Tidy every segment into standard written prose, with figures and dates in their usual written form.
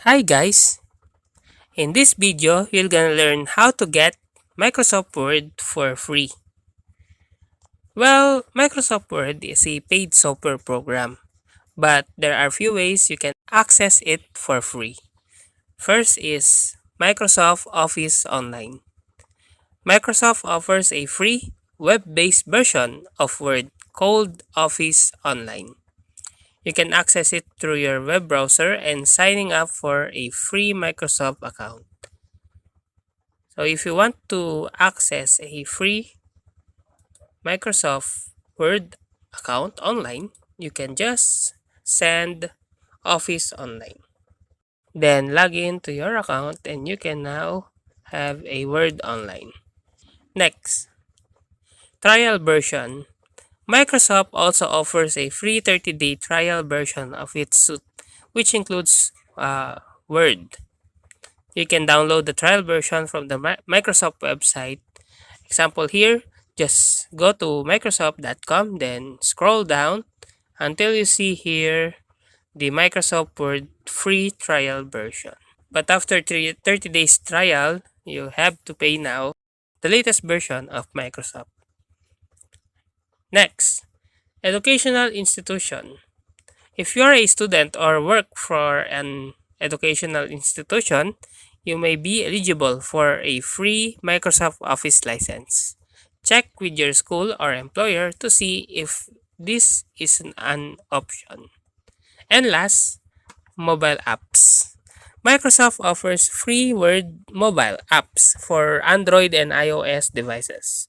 Hi guys! In this video, you're gonna learn how to get Microsoft Word for free. Well, Microsoft Word is a paid software program, but there are few ways you can access it for free. First is Microsoft Office Online. Microsoft offers a free web-based version of Word called Office Online. You can access it through your web browser and signing up for a free Microsoft account. So if you want to access a free Microsoft Word account online, you can just send Office Online. Then log in to your account and you can now have a Word online. Next, trial version. Microsoft also offers a free 30-day trial version of its suite, which includes Word. You can download the trial version from the Microsoft website. Example here, just go to Microsoft.com, then scroll down until you see here the Microsoft Word free trial version. But after 30 days trial, you have to pay now the latest version of Microsoft. Next, educational institution. If you are a student or work for an educational institution, you may be eligible for a free Microsoft Office license. Check with your school or employer to see if this is an option. And last, mobile apps. Microsoft offers free Word mobile apps for Android and iOS devices.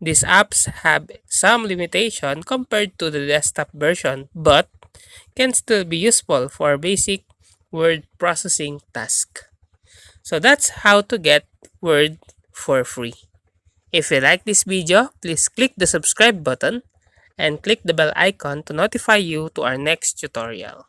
These apps have some limitation compared to the desktop version, but can still be useful for basic word processing tasks. So that's how to get Word for free. If you like this video, please click the subscribe button and click the bell icon to notify you to our next tutorial.